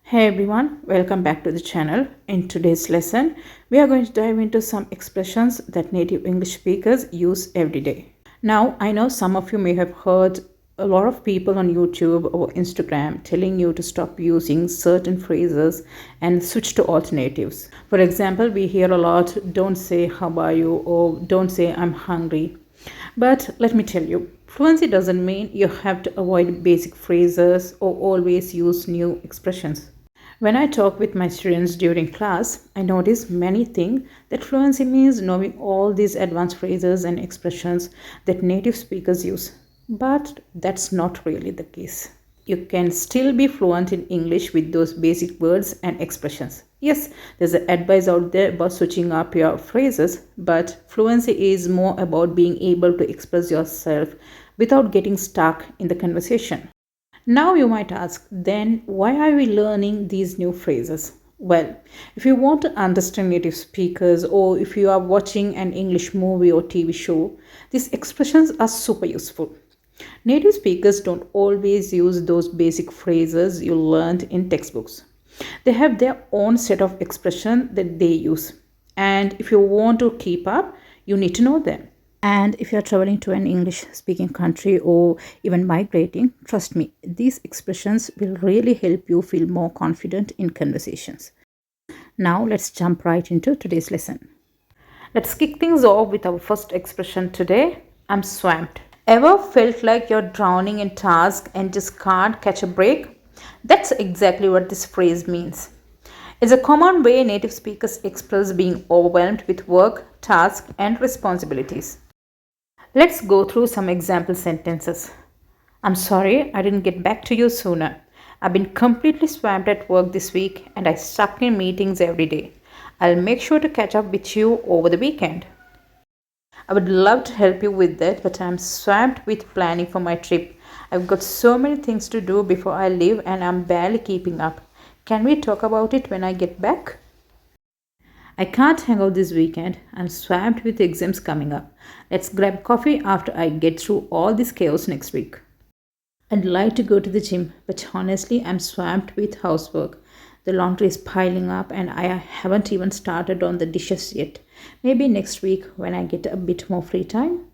Hey everyone, welcome back to the channel. In today's lesson, we are going to dive into some expressions that native English speakers use every day. Now, I know some of you may have heard a lot of people on YouTube or Instagram telling you to stop using certain phrases and switch to alternatives. For example, we hear a lot, don't say how are you or don't say I'm hungry. But let me tell you, fluency doesn't mean you have to avoid basic phrases or always use new expressions. When I talk with my students during class, I notice many think that fluency means knowing all these advanced phrases and expressions that native speakers use. But that's not really the case. You can still be fluent in English with those basic words and expressions. Yes, there's advice out there about switching up your phrases, but fluency is more about being able to express yourself without getting stuck in the conversation. Now you might ask, then why are we learning these new phrases? Well, if you want to understand native speakers or if you are watching an English movie or TV show, these expressions are super useful. Native speakers don't always use those basic phrases you learned in textbooks. They have their own set of expressions that they use. And if you want to keep up, you need to know them. And if you're traveling to an English speaking country or even migrating, trust me, these expressions will really help you feel more confident in conversations. Now let's jump right into today's lesson. Let's kick things off with our first expression today. I'm swamped. Ever felt like you're drowning in tasks and just can't catch a break? That's exactly what this phrase means. It's a common way native speakers express being overwhelmed with work, tasks, and responsibilities. Let's go through some example sentences. I'm sorry I didn't get back to you sooner. I've been completely swamped at work this week and I stuck in meetings every day. I'll make sure to catch up with you over the weekend. I would love to help you with that, but I'm swamped with planning for my trip. I've got so many things to do before I leave and I'm barely keeping up. Can we talk about it when I get back? I can't hang out this weekend. I'm swamped with exams coming up. Let's grab coffee after I get through all this chaos next week. I'd like to go to the gym, but honestly, I'm swamped with housework. The laundry is piling up and I haven't even started on the dishes yet. Maybe next week when I get a bit more free time.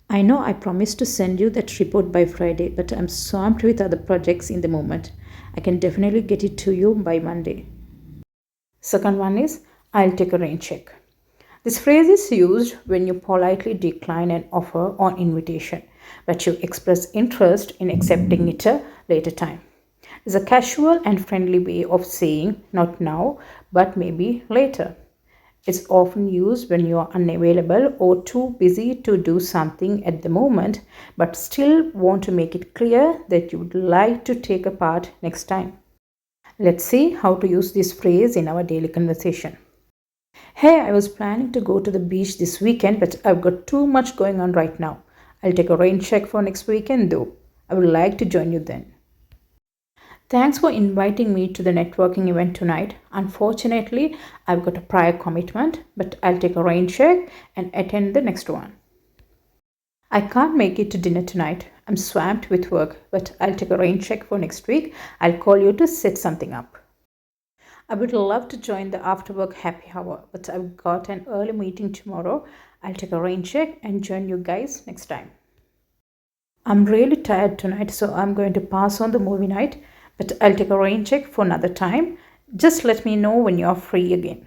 I know I promised to send you that report by Friday, but I'm swamped with other projects in the moment. I can definitely get it to you by Monday. Second one is, I'll take a rain check. This phrase is used when you politely decline an offer or invitation, but you express interest in accepting it a later time. It's a casual and friendly way of saying not now, but maybe later. It's often used when you are unavailable or too busy to do something at the moment, but still want to make it clear that you would like to take a part next time. Let's see how to use this phrase in our daily conversation. Hey, I was planning to go to the beach this weekend, but I've got too much going on right now. I'll take a rain check for next weekend though. I would like to join you then. Thanks for inviting me to the networking event tonight. Unfortunately, I've got a prior commitment, but I'll take a rain check and attend the next one. I can't make it to dinner tonight. I'm swamped with work, but I'll take a rain check for next week. I'll call you to set something up. I would love to join the after work happy hour, but I've got an early meeting tomorrow. I'll take a rain check and join you guys next time. I'm really tired tonight, so I'm going to pass on the movie night, but I'll take a rain check for another time. Just let me know when you're free again.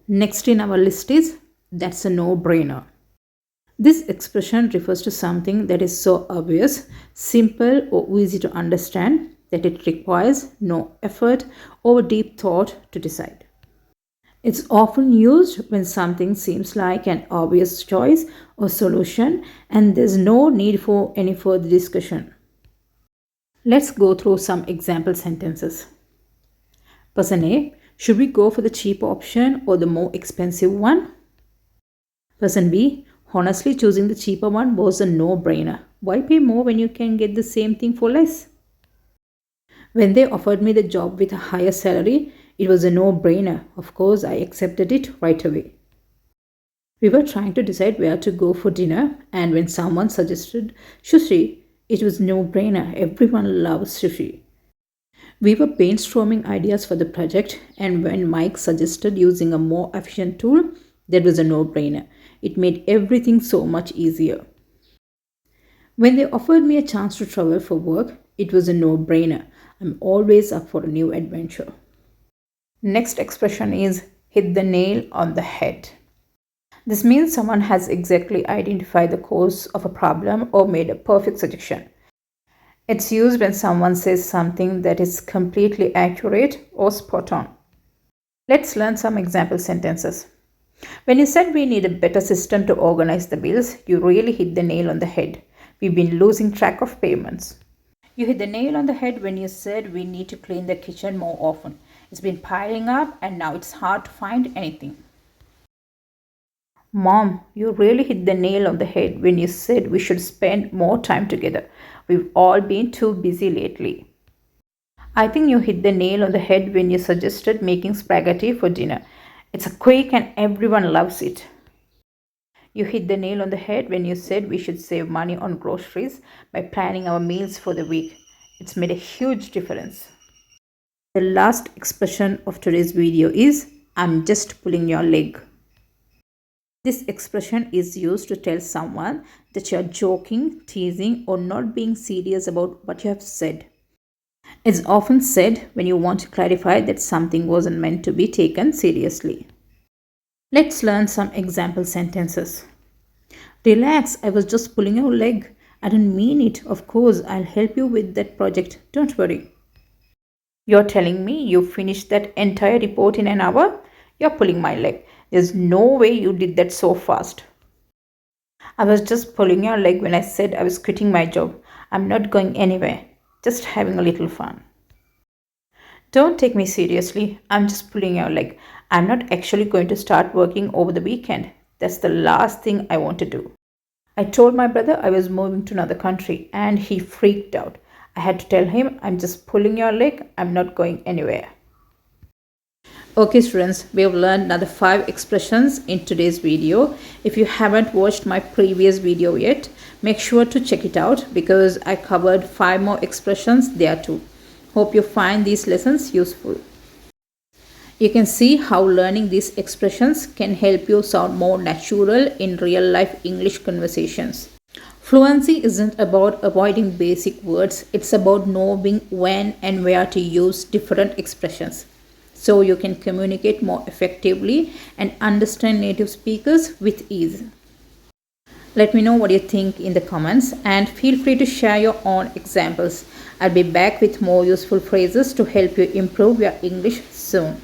Next in our list is, that's a no-brainer. This expression refers to something that is so obvious, simple, or easy to understand that it requires no effort or deep thought to decide. It's often used when something seems like an obvious choice or solution and there's no need for any further discussion. Let's go through some example sentences. Person A, should we go for the cheaper option or the more expensive one? Person B, honestly, choosing the cheaper one was a no-brainer. Why pay more when you can get the same thing for less? When they offered me the job with a higher salary, it was a no-brainer. Of course, I accepted it right away. We were trying to decide where to go for dinner, and when someone suggested sushi, it was no-brainer. Everyone loves sushi. We were brainstorming ideas for the project, and when Mike suggested using a more efficient tool, that was a no brainer. It made everything so much easier. When they offered me a chance to travel for work, it was a no brainer. I'm always up for a new adventure. Next expression is hit the nail on the head. This means someone has exactly identified the cause of a problem or made a perfect suggestion. It's used when someone says something that is completely accurate or spot on. Let's learn some example sentences. When you said we need a better system to organize the bills, you really hit the nail on the head. We've been losing track of payments. You hit the nail on the head when you said we need to clean the kitchen more often. It's been piling up and now it's hard to find anything. Mom, you really hit the nail on the head when you said we should spend more time together. We've all been too busy lately. I think you hit the nail on the head when you suggested making spaghetti for dinner. It's a quick and everyone loves it. You hit the nail on the head when you said we should save money on groceries by planning our meals for the week. It's made a huge difference. The last expression of today's video is I'm just pulling your leg. This expression is used to tell someone that you are joking, teasing, or not being serious about what you have said. It's often said when you want to clarify that something wasn't meant to be taken seriously. Let's learn some example sentences. Relax, I was just pulling your leg. I didn't mean it. Of course, I'll help you with that project. Don't worry. You're telling me you finished that entire report in an hour? You're pulling my leg. There's no way you did that so fast. I was just pulling your leg when I said I was quitting my job. I'm not going anywhere. Just having a little fun. Don't take me seriously. I'm just pulling your leg. I'm not actually going to start working over the weekend. That's the last thing I want to do. I told my brother I was moving to another country and he freaked out. I had to tell him I'm just pulling your leg. I'm not going anywhere. Okay students, we have learned another 5 expressions in today's video. If you haven't watched my previous video yet, make sure to check it out because I covered 5 more expressions there too. Hope you find these lessons useful. You can see how learning these expressions can help you sound more natural in real life English conversations. Fluency isn't about avoiding basic words, it's about knowing when and where to use different expressions, so you can communicate more effectively and understand native speakers with ease. Let me know what you think in the comments and feel free to share your own examples. I'll be back with more useful phrases to help you improve your English soon.